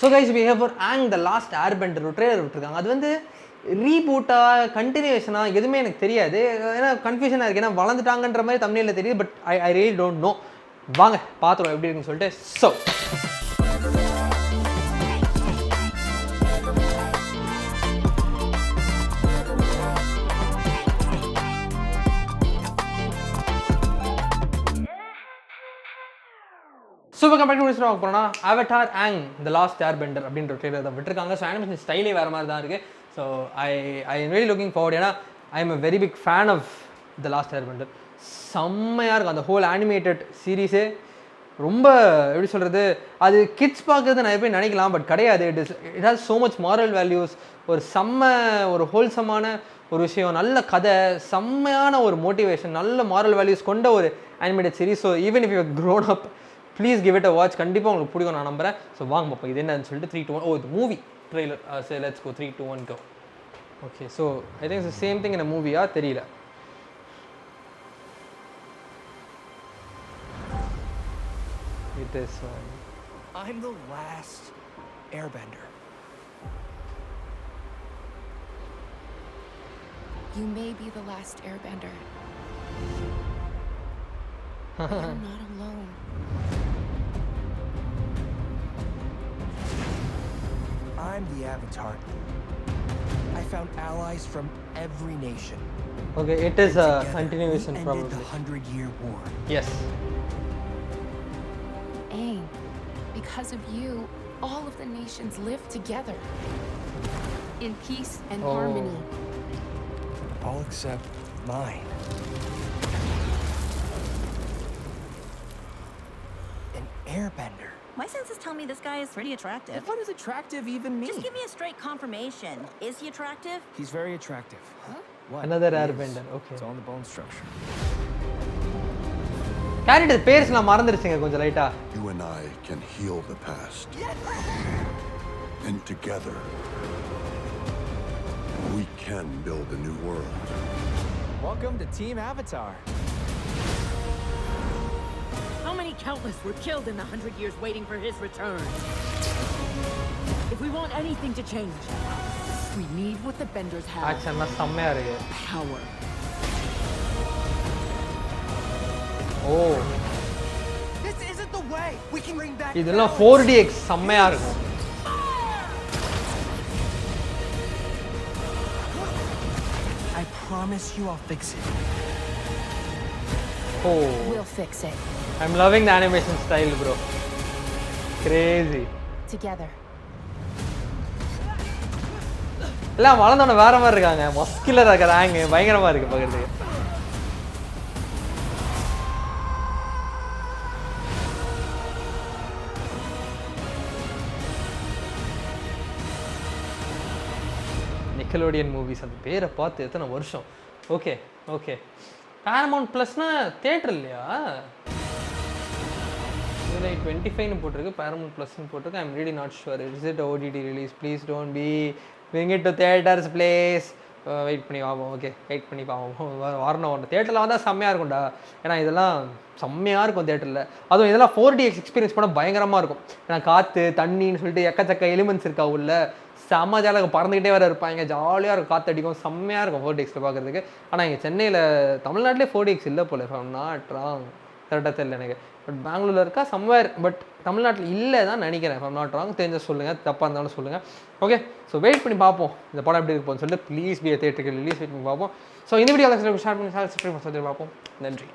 So guys we have for Aang the last Airbender ஒரு trailer விட்டுருக்காங்க. அது வந்து ரீபூட்டாக கண்டினியூஷனாக எதுவுமே எனக்கு தெரியாது. ஏன்னா கன்ஃபியூஷனாக இருக்குது. ஏன்னா வளர்ந்துட்டாங்கன்ற மாதிரி தமிழில் தெரியுது. But I really don't know. வாங்க பார்த்துருவோம் எப்படி இருக்குன்னு சொல்லிட்டு. ஸோ சூப்பர் கம்பெனி முடிச்சுட்டு வாங்க போனோம்னா avatar Aang the last airbender அப்படின்ற ட்ரெய்லர் தான் விட்டுருக்காங்க. ஸோ அனிமேஷன் ஸ்டைலே வேறு மாதிரி தான் இருக்குது. So I am very looking forward. ஏன்னா I am a very big fan of the last airbender. செம்மையாக இருக்கும் அந்த ஹோல் அனிமேட்டட் சீரீஸே. ரொம்ப எப்படி சொல்கிறது, அது கிட்ஸ் பார்க்குறது நிறைய பேர் நினைக்கலாம், பட் கிடையாது. It has so much moral values. ஒரு ஹோல்சமான ஒரு விஷயம், நல்ல கதை, செம்மையான ஒரு மோட்டிவேஷன், நல்ல மாரல் வேல்யூஸ் கொண்ட ஒரு animated series. So even if you grown up, please give it a watch. கண்டிப்பாக உங்களுக்கு பிடிக்கும் நான் நம்புறேன். ஸோ வாங்க பார்ப்போம் இது என்னன்னு சொல்லிட்டு. 3, 2, 1. இது மூவி ட்ரெய்லர். சரி let's go. 3, 2, 1 go. Okay, so I think it's same thing in மூவியா தெரியல. It is one. I'm the last airbender. You may be the last airbender. You're not alone. I'm the Avatar. I found allies from every nation. Okay, it is a continuation we probably. ended the 100-year war. Yes. Aang, because of you, all of the nations live together in peace and harmony. All except mine. An airbender. My senses tell me this guy is pretty attractive. What does attractive even mean? Just give me a straight confirmation. Is he attractive? He's very attractive. Huh? What? Another He is. airbender, okay. It's on the bone structure. Character பேர்ஸ் நான் மறந்துருச்சுங்க கொஞ்சம் லைட்டா. You and I can heal the past. And together, we can build a new world. Welcome to Team Avatar. How many countless were killed in the 100 years waiting for his return? If we want anything to change, we need what the Benders have. ஆக்ஷன்லாம் செம்மையா இருக்கு. Power. O, This isn't the way. We can bring back இதெல்லாம் balance. 4DX செம்மையா இருக்கும். I promise you I'll fix it. O, We'll fix it I'm loving the animation style bro. Crazy. together. எல்லாம் வளர்ந்தோட வேற மாதிரி இருக்காங்க. மஸ்குலரா இருக்காங்க, பயங்கரமா இருக்கு பார்க்கிறதுக்கு. நிக்கலோடியன் மூவிஸ் அந்த பேரை பார்த்து எத்தனை வருஷம். ஓகே ஓகே, பேரமௌண்ட் ப்ளஸ்னா தியேட்டர் இல்லையா? ஜூலை 25ன்னு போட்டிருக்கு, பேரமௌண்ட் ப்ளஸ்ன்னு போட்டிருக்கு. I'm really not sure. Is it OTT release? Please don't be bring it to theaters please. Wait பண்ணி பார்ப்போம். ஓகே, வெயிட் பண்ணி பார்ப்போம். வரணும் ஒன்று தியேட்டரில் வந்தால் செம்மையாக இருக்கும்டா. ஏன்னா இதெல்லாம் செம்மையாக இருக்கும் தியேட்டரில். அதுவும் இதெல்லாம் 4DX எக்ஸ்பீரியன்ஸ் பண்ணால் பயங்கரமாக இருக்கும். ஏன்னா காற்று தண்ணின்னு சொல்லிட்டு எக்கச்சக்க எலிமெண்ட்ஸ் இருக்கா உள்ள. செம்ம ஜாலியாக பறந்துக்கிட்டே வேறு இருப்பாங்க. ஜாலியாக இருக்கும், காற்று அடிக்கும், செம்மையாக இருக்கும் 4DXில் பார்க்குறதுக்கு. ஆனால் இங்கே சென்னையில் தமிழ்நாட்டிலே 4DX இல்லை போல. நாட் ராங், கரெக்டாக தெரியல எனக்கு. பட் பெங்களூரில் இருக்கா சம்வேர், பட் தமிழ்நாட்டில் இல்லை தான் நினைக்கிறேன். Not wrong. தெரிஞ்ச சொல்லுங்கள், தப்பாக இருந்தாலும் சொல்லுங்கள். ஓகே, ஸோ வெயிட் பண்ணி பார்ப்போம் இந்த படம் எப்படி இருக்குன்னு சொல்லிட்டு. ப்ளீஸ் பி தியேட்டருக்கு ரிலீஸ் வெயிட் பண்ணி பார்ப்போம். ஸோ இந்த வீடியோ ஷேர் பண்ணி பார்ப்போம். நன்றி.